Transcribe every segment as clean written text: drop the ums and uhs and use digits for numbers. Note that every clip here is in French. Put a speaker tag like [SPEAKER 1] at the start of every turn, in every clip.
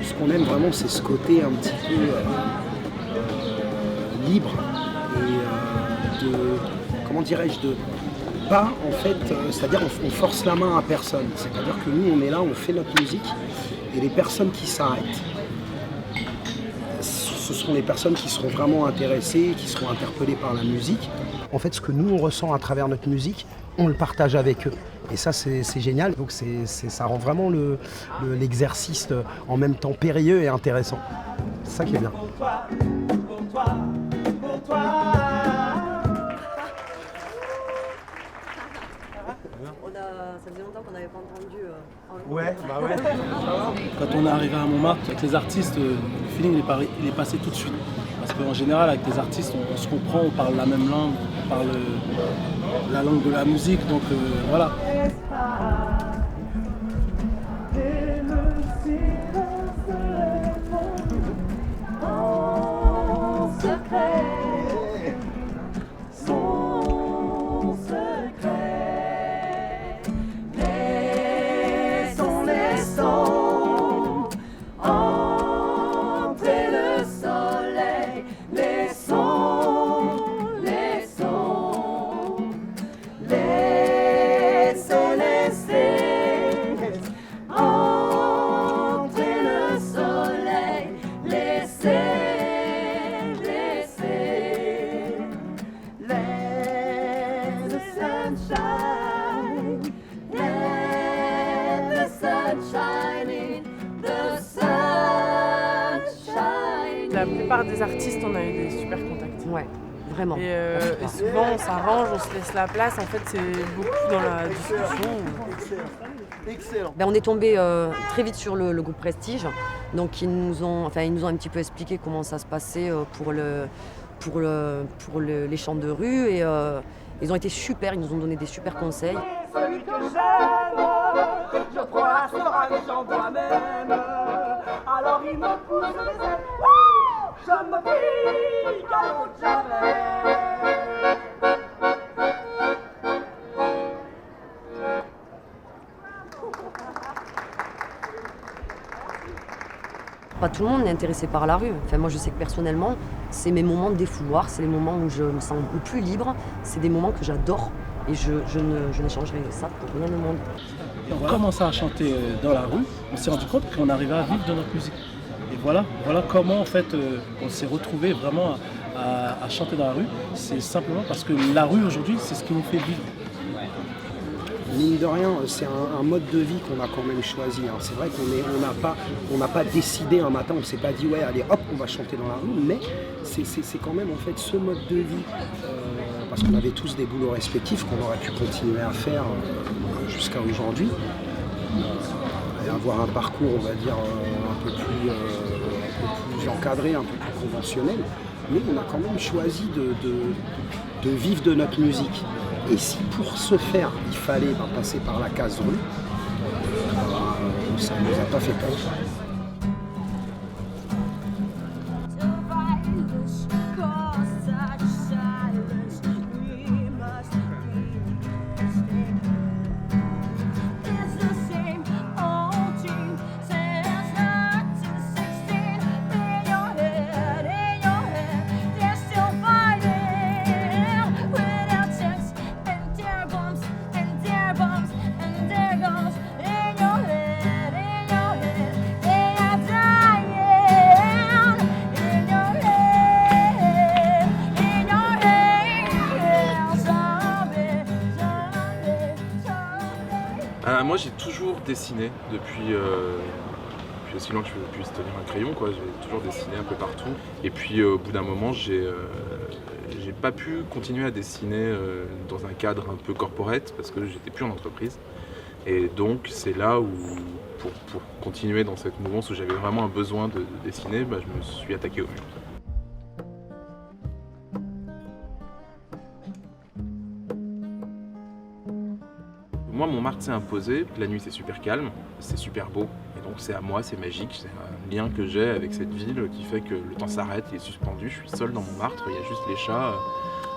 [SPEAKER 1] Ce qu'on aime vraiment, c'est ce côté un petit peu libre et comment dirais-je, de pas en fait, c'est-à-dire on force la main à personne. C'est-à-dire que nous, on est là, on fait notre musique et les personnes qui s'arrêtent, ce seront les personnes qui seront vraiment intéressées, qui seront interpellées par la musique. En fait, ce que nous, on ressent à travers notre musique, on le partage avec eux. Et ça, c'est génial. Donc ça rend vraiment l'exercice en même temps périlleux et intéressant. C'est ça qui est bien.
[SPEAKER 2] Ça faisait longtemps qu'on n'avait pas entendu.
[SPEAKER 1] Ouais, bah ouais.
[SPEAKER 3] Quand on est arrivé à Montmartre, avec les artistes, le feeling il est passé tout de suite. Parce qu'en général, avec les artistes, on se comprend, on parle la même langue, on parle la langue de la musique, donc voilà.
[SPEAKER 4] La plupart des artistes, on a eu des super contacts.
[SPEAKER 2] Ouais, vraiment.
[SPEAKER 4] Et souvent, on s'arrange, on se laisse la place. En fait, c'est beaucoup dans la discussion.
[SPEAKER 1] Excellent.
[SPEAKER 2] On est tombé très vite sur le groupe Prestige. Donc ils nous ont un petit peu expliqué comment ça se passait pour les chants de rue. Et ils ont été super, ils nous ont donné des super conseils.
[SPEAKER 5] Celui que j'aime, je crois sera méchant moi-même. Alors il me pousse les ailes, je me pique à l'autre jamais.
[SPEAKER 2] Pas tout le monde est intéressé par la rue. Enfin, moi, je sais que personnellement, c'est mes moments de défouloir, c'est les moments où je me sens le plus libre, c'est des moments que j'adore et je n'échangerai ça pour rien au monde.
[SPEAKER 3] Et on commençait à chanter dans la rue, on s'est rendu compte qu'on arrivait à vivre de notre musique. Et voilà comment en fait on s'est retrouvé vraiment à chanter dans la rue. C'est simplement parce que la rue aujourd'hui, c'est ce qui nous fait vivre.
[SPEAKER 1] Mine de rien, c'est un mode de vie qu'on a quand même choisi. Hein. C'est vrai qu'on n'a pas décidé un matin, on ne s'est pas dit ouais allez hop on va chanter dans la rue, mais c'est quand même en fait ce mode de vie, parce qu'on avait tous des boulots respectifs qu'on aurait pu continuer à faire jusqu'à aujourd'hui, et avoir un parcours on va dire un peu plus encadré, un peu plus conventionnel, mais on a quand même choisi de vivre de notre musique. Et si pour ce faire, il fallait passer par la case rue, ça ne nous a pas fait peur.
[SPEAKER 6] Moi j'ai toujours dessiné depuis aussi loin que je puisse tenir un crayon, quoi. J'ai toujours dessiné un peu partout. Et puis au bout d'un moment j'ai pas pu continuer à dessiner dans un cadre un peu corporate parce que j'étais plus en entreprise. Et donc c'est là où, pour continuer dans cette mouvance où j'avais vraiment un besoin de dessiner, je me suis attaqué au mur. Moi, Montmartre s'est imposé. La nuit, c'est super calme, c'est super beau. Et donc, c'est à moi, c'est magique. C'est un lien que j'ai avec cette ville qui fait que le temps s'arrête, il est suspendu. Je suis seul dans Montmartre, il y a juste les chats,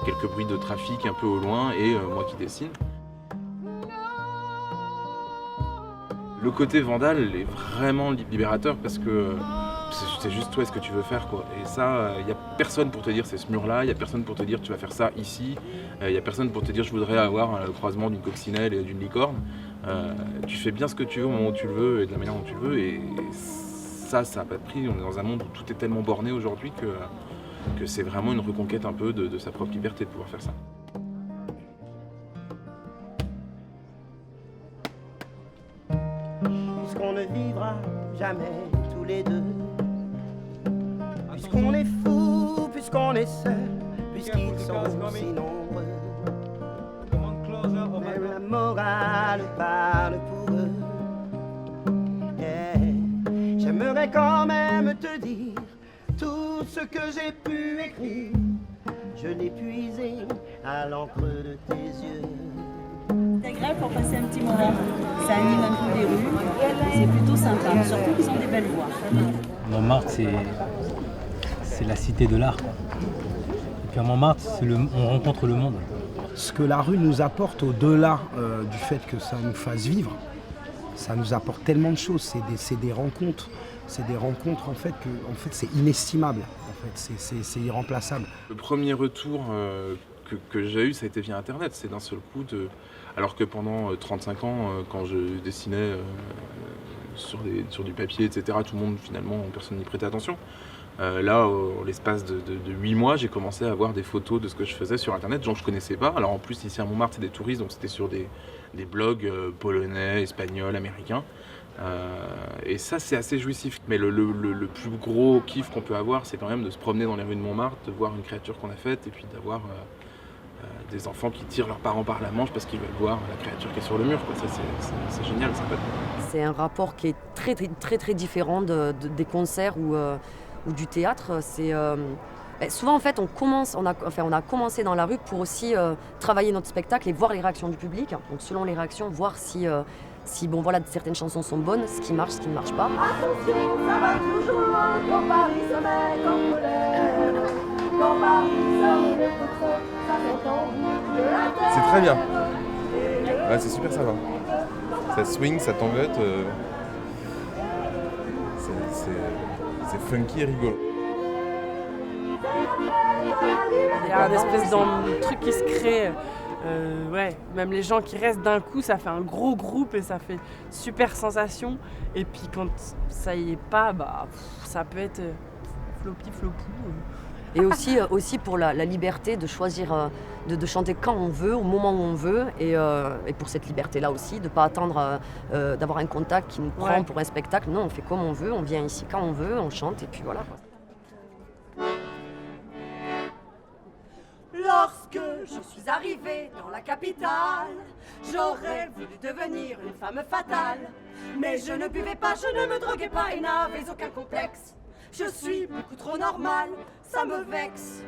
[SPEAKER 6] quelques bruits de trafic un peu au loin et moi qui dessine. Le côté vandale est vraiment libérateur parce que c'est juste toi ce que tu veux faire, quoi. Et ça, il n'y a personne pour te dire c'est ce mur-là, il n'y a personne pour te dire tu vas faire ça ici, il n'y a personne pour te dire je voudrais avoir le croisement d'une coccinelle et d'une licorne. Tu fais bien ce que tu veux au moment où tu le veux et de la manière dont tu le veux, et ça n'a pas de prix. On est dans un monde où tout est tellement borné aujourd'hui que c'est vraiment une reconquête un peu de sa propre liberté de pouvoir faire ça.
[SPEAKER 5] Puisqu'on ne vivra jamais tous les deux, puisqu'on est fou, puisqu'on est seul, puisqu'ils sont si nombreux, même la morale parle pour eux. Yeah. J'aimerais quand même te dire tout ce que j'ai pu écrire, je l'ai puisé à l'encre de tes yeux.
[SPEAKER 7] C'est agréable pour passer un petit moment, ça anime un peu les rues, c'est plutôt sympa, surtout qu'ils ont des belles voix.
[SPEAKER 8] Montmartre, c'est la cité de l'art. Et puis à Montmartre, on rencontre le monde.
[SPEAKER 1] Ce que la rue nous apporte au-delà du fait que ça nous fasse vivre, ça nous apporte tellement de choses. C'est des rencontres en fait c'est inestimable. En fait, c'est irremplaçable.
[SPEAKER 6] Le premier retour que j'ai eu, ça a été via Internet. C'est d'un seul coup alors que pendant 35 ans, quand je dessinais sur du papier, etc., tout le monde, finalement, personne n'y prêtait attention. Là, en l'espace de 8 mois, j'ai commencé à avoir des photos de ce que je faisais sur Internet, gens que je connaissais pas. Alors en plus, ici à Montmartre, c'est des touristes, donc c'était sur des blogs polonais, espagnols, américains. Et ça, c'est assez jouissif. Mais le plus gros kiff qu'on peut avoir, c'est quand même de se promener dans les rues de Montmartre, de voir une créature qu'on a faite, et puis d'avoir des enfants qui tirent leurs parents par la manche parce qu'ils veulent voir la créature qui est sur le mur, quoi. Ça, c'est génial,
[SPEAKER 2] c'est un rapport qui est très très très, très différent des concerts ou du théâtre. C'est souvent en fait on a commencé dans la rue pour aussi travailler notre spectacle et voir les réactions du public. Donc selon les réactions, voir si certaines chansons sont bonnes, ce qui marche, ce qui ne marche pas.
[SPEAKER 5] Attention, ça va toujours quand Paris se met en colère. Quand Paris se met au fond, ça fait envie de la terre.
[SPEAKER 9] C'est très bien. Ouais, c'est super sympa. Ça swing, ça tangote. C'est funky et rigolo.
[SPEAKER 4] Il y a un espèce de truc qui se crée. Même les gens qui restent d'un coup, ça fait un gros groupe et ça fait super sensation. Et puis quand ça y est pas, ça peut être floppy flopou.
[SPEAKER 2] Et aussi pour la liberté de choisir de chanter quand on veut, au moment où on veut, et pour cette liberté-là aussi, de ne pas attendre d'avoir un contact qui nous prend pour un spectacle. Non, on fait comme on veut, on vient ici quand on veut, on chante, et puis voilà.
[SPEAKER 5] Lorsque je suis arrivée dans la capitale, j'aurais voulu devenir une femme fatale. Mais je ne buvais pas, je ne me droguais pas et n'avais aucun complexe. Je suis beaucoup trop normale, ça me vexe.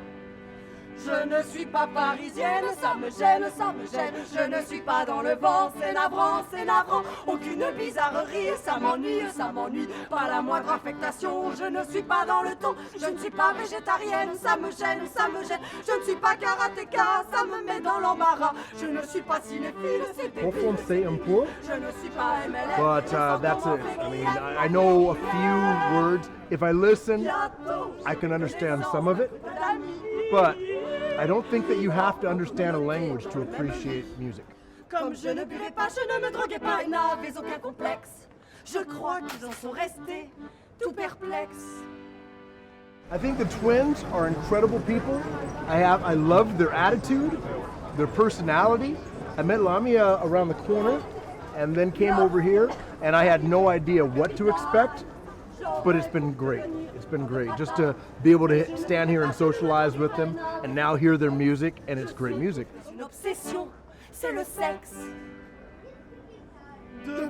[SPEAKER 5] Je ne suis pas parisienne, ça me gêne, ça me gêne. Je ne suis pas dans le vent, c'est navrant, c'est navrant. Aucune bizarrerie, ça m'ennuie. Pas la moindre affectation, je ne suis pas dans le ton. Je ne suis pas végétarienne, ça me gêne, ça me gêne. Je ne suis pas karatéka, ça me met dans l'embarras. Je ne suis pas cinéphile, c'est débile. Je ne suis pas MLM.
[SPEAKER 10] But that's it. I mean, I know a few words. If I listen, I can understand some of it. But I don't think that you have to understand a language to appreciate music.
[SPEAKER 5] Comme je ne buvais pas, je ne me droguais pas et n'avais aucun complexe. Je crois qu'ils en sont restés tout perplexes.
[SPEAKER 10] I think the Twins are incredible people. I love their attitude, their personality. I met Lamia around the corner and then came over here and I had no idea what to expect, but it's been great. It's been great just to be able to stand here and socialize with them and now hear their music, and it's great music.
[SPEAKER 5] Une obsession, c'est le sexe.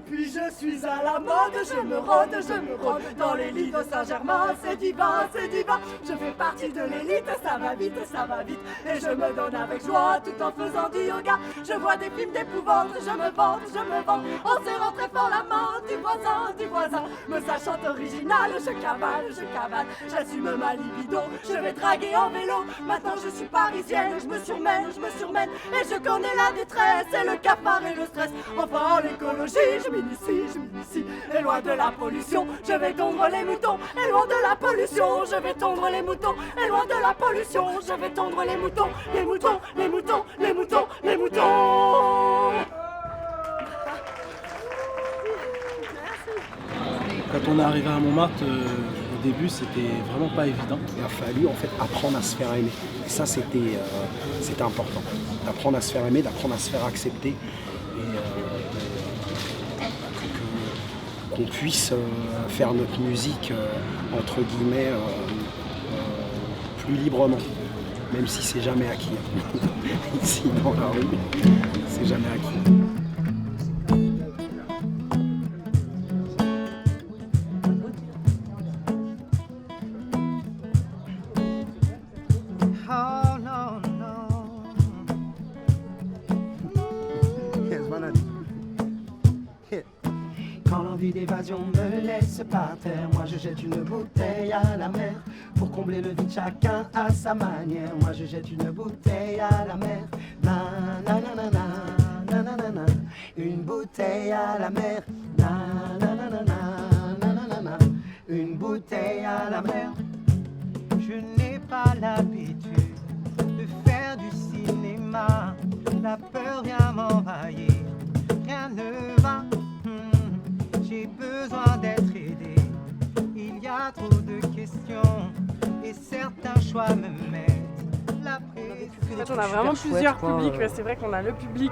[SPEAKER 5] Depuis je suis à la mode, je me rôde dans les lits de Saint-Germain, c'est divin, c'est divin. Je fais partie de l'élite, ça va vite, et je me donne avec joie tout en faisant du yoga. Je vois des films d'épouvante, je me vante, en serrant très fort la main du voisin, me sachant original, je cavale, j'assume ma libido, je vais draguer en vélo. Maintenant je suis parisienne, je me surmène, et je connais la détresse, et le cafard et le stress. Enfin l'écologie, je m'initie, et loin de la pollution, je vais tondre les moutons, et loin de la pollution, je vais tondre les moutons, et loin de la pollution, je vais tondre les moutons, les moutons, les moutons, les moutons, les moutons.
[SPEAKER 3] Quand on est arrivé à Montmartre, au début, c'était vraiment pas évident.
[SPEAKER 1] Il a fallu en fait apprendre à se faire aimer. Et ça, c'était important. D'apprendre à se faire aimer, d'apprendre à se faire accepter. Et qu'on puisse faire notre musique, entre guillemets, plus librement. Même si c'est jamais acquis. Ici, dans la rue, c'est jamais acquis.
[SPEAKER 5] Quand l'envie d'évasion me laisse par terre, moi je jette une bouteille à la mer. Pour combler le vide, chacun à sa manière. Moi je jette une bouteille à la mer. Na na na na na na na na. Une bouteille à la mer. Na na na na na na na na. Une bouteille à la mer.
[SPEAKER 11] Je n'ai pas l'habitude de faire du cinéma. La peur vient m'envahir. Rien ne va. J'ai besoin d'être aidé. Il y a trop de questions et certains choix me mettent la pression.
[SPEAKER 4] En fait, on a vraiment plusieurs publics. C'est vrai qu'on a le public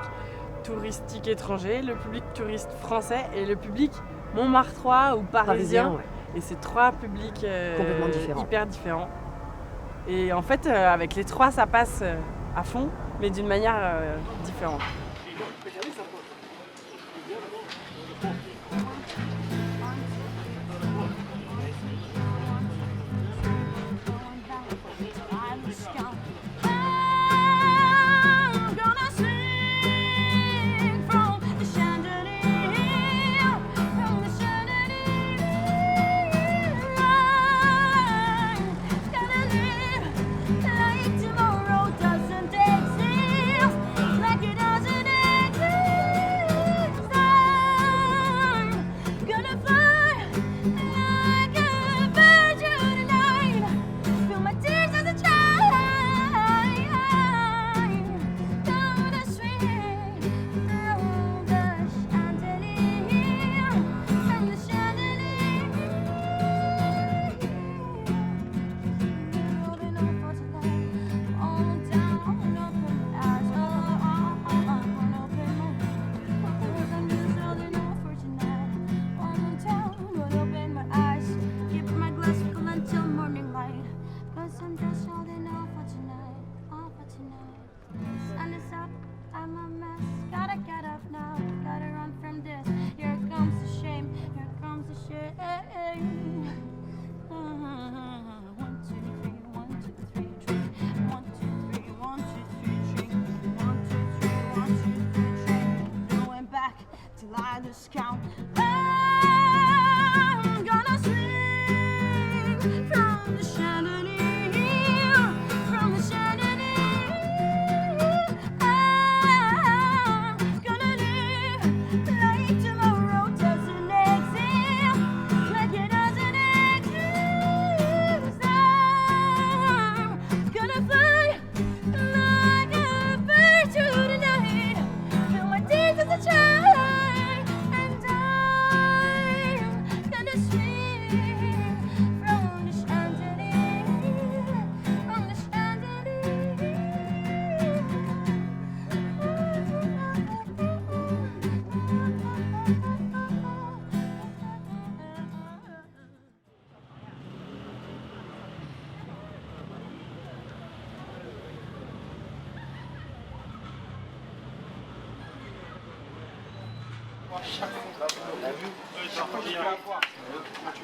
[SPEAKER 4] touristique étranger, le public touriste français et le public montmartrois ou parisien.
[SPEAKER 2] Ouais.
[SPEAKER 4] Et c'est trois publics
[SPEAKER 2] complètement différents.
[SPEAKER 4] Hyper différents. Et en fait, avec les trois, ça passe à fond, mais d'une manière différente.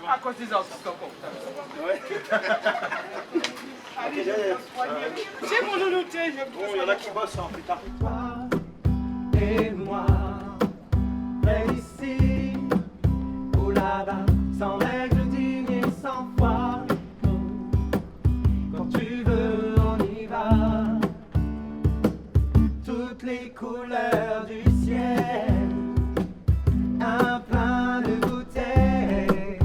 [SPEAKER 12] À cause des autres. C'est mon loulou, tiens. Bon, il y en a qui bossent plus tard.
[SPEAKER 11] Et moi, près d'ici ou là-bas, sans règle digne et sans foi. Quand tu veux, on y va. Toutes les couleurs du ciel, un plein de bouteilles,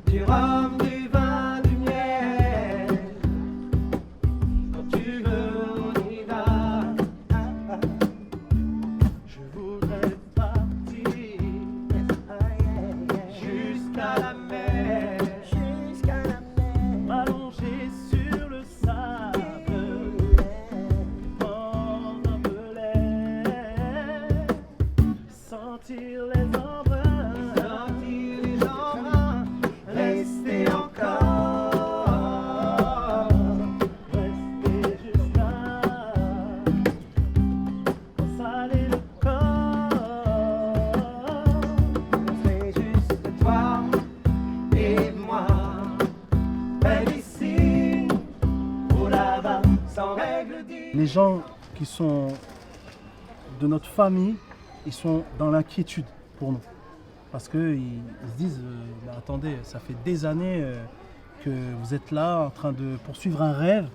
[SPEAKER 11] du rhum, du vin, du miel. Quand tu veux, on y va. Je voudrais partir jusqu'à la mer, m'allonger sur le sable, prendre un peu l'air, sentir les embruns, rester encore, rester jusqu'à saler le corps. C'est juste toi et moi, près d'ici ou là-bas, sans règle digne.
[SPEAKER 3] Les gens qui sont de notre famille, ils sont dans l'inquiétude pour nous. Parce qu'ils se disent, bah, attendez, ça fait des années que vous êtes là en train de poursuivre un rêve,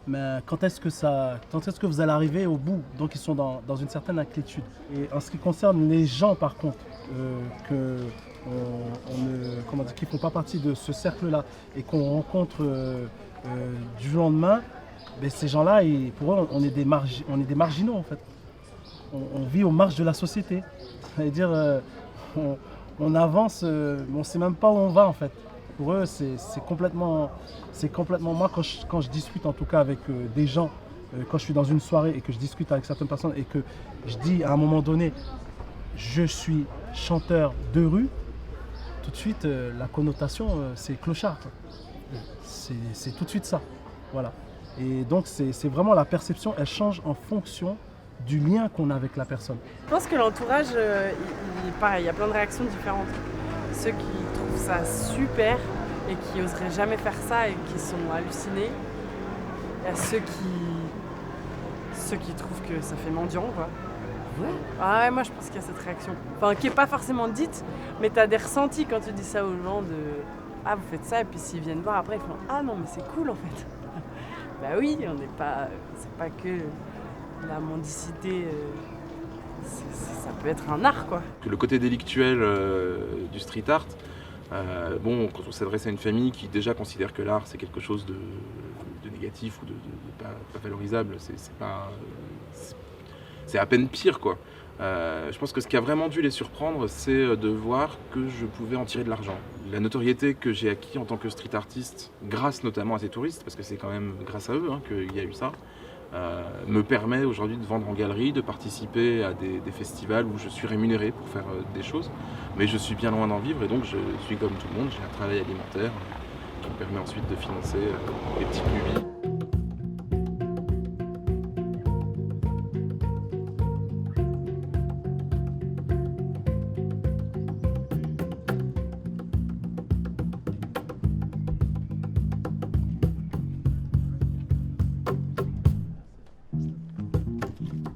[SPEAKER 3] mais quand est-ce que vous allez arriver au bout? Donc ils sont dans une certaine inquiétude. Et en ce qui concerne les gens par contre, qui ne font pas partie de ce cercle-là et qu'on rencontre du jour au lendemain, ben, ces gens-là, pour eux, on est des marginaux en fait. On vit aux marges de la société. C'est-à-dire, on avance, mais on ne sait même pas où on va en fait. Pour eux, c'est complètement moi quand je discute en tout cas avec des gens, quand je suis dans une soirée et que je discute avec certaines personnes et que je dis à un moment donné, je suis chanteur de rue, tout de suite la connotation c'est clochard, quoi. C'est tout de suite ça, voilà. Et donc c'est vraiment la perception, elle change en fonction du lien qu'on a avec la personne.
[SPEAKER 4] Je pense que l'entourage, pareil, il y a plein de réactions différentes. Ceux qui trouvent ça super et qui oseraient jamais faire ça et qui sont hallucinés. Il y a ceux qui trouvent que ça fait mendiant, quoi.
[SPEAKER 2] Ouais.
[SPEAKER 4] Ah ouais, moi je pense qu'il y a cette réaction. Enfin, qui est pas forcément dite, mais t'as des ressentis quand tu dis ça aux gens de « Ah, vous faites ça » et puis s'ils viennent voir après, ils font « Ah non, mais c'est cool en fait ». Bah oui, on n'est pas... C'est pas que la mendicité... ça peut être un art, quoi.
[SPEAKER 6] Le côté délictuel du street art, bon, quand on s'adresse à une famille qui déjà considère que l'art c'est quelque chose de négatif ou de pas valorisable, c'est à peine pire, quoi. Je pense que ce qui a vraiment dû les surprendre, c'est de voir que je pouvais en tirer de l'argent. La notoriété que j'ai acquis en tant que street artiste, grâce notamment à ces touristes, parce que c'est quand même grâce à eux qu'il y a eu ça, me permet aujourd'hui de vendre en galerie, de participer à des festivals où je suis rémunéré pour faire des choses, mais je suis bien loin d'en vivre et donc je suis comme tout le monde, j'ai un travail alimentaire qui me permet ensuite de financer des petites lubies.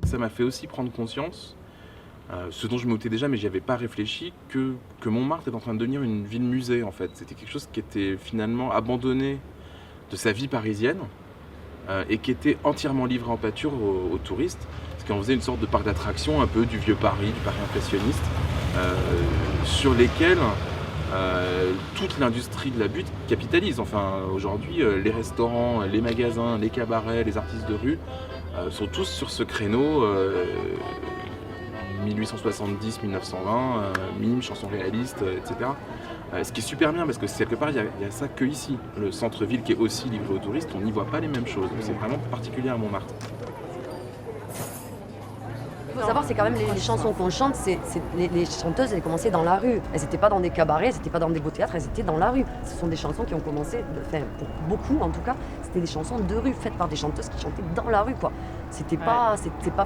[SPEAKER 6] Ça m'a fait aussi prendre conscience, ce dont je me doutais déjà mais j'y avais pas réfléchi, que Montmartre est en train de devenir une ville musée en fait. C'était quelque chose qui était finalement abandonné de sa vie parisienne et qui était entièrement livré en pâture aux touristes, parce qu'on faisait une sorte de parc d'attractions un peu du vieux Paris, du Paris impressionniste, sur lesquels toute l'industrie de la butte capitalise. Enfin aujourd'hui les restaurants, les magasins, les cabarets, les artistes de rue sont tous sur ce créneau 1870-1920, mime, chansons réalistes, etc. Ce qui est super bien parce que quelque part il y a ça que ici. Le centre-ville qui est aussi livré aux touristes, on n'y voit pas les mêmes choses. C'est vraiment particulier à Montmartre.
[SPEAKER 2] Il faut savoir, c'est quand même les chansons qu'on chante, les chanteuses, elles commençaient dans la rue. Elles n'étaient pas dans des cabarets, elles n'étaient pas dans des beaux théâtres, elles étaient dans la rue. Ce sont des chansons qui ont commencé, pour beaucoup en tout cas, c'était des chansons de rue, faites par des chanteuses qui chantaient dans la rue, quoi. C'était pas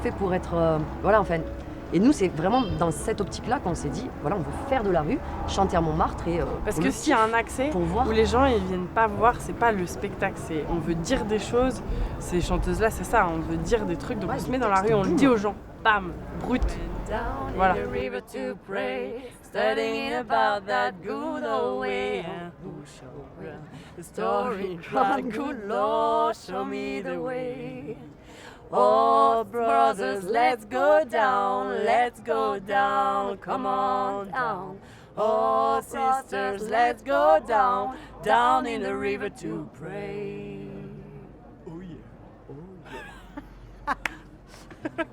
[SPEAKER 2] fait pour être... voilà, enfin... Et nous, c'est vraiment dans cette optique-là qu'on s'est dit, voilà, on veut faire de la rue, chanter à Montmartre et
[SPEAKER 4] parce que s'il y a un accès où les gens ils viennent pas voir, c'est pas le spectacle, c'est on veut dire des choses. Ces chanteuses-là, c'est ça, on veut dire des trucs, donc on se met dans la rue, on le dit aux gens, bam, brut. Voilà.
[SPEAKER 5] Studying about that good old way. Who shall the story run? Good Lord, show me the way. Oh, brothers, let's go down, come on down. Oh, sisters, let's go down in the river to pray.
[SPEAKER 4] Oh yeah. Oh yeah.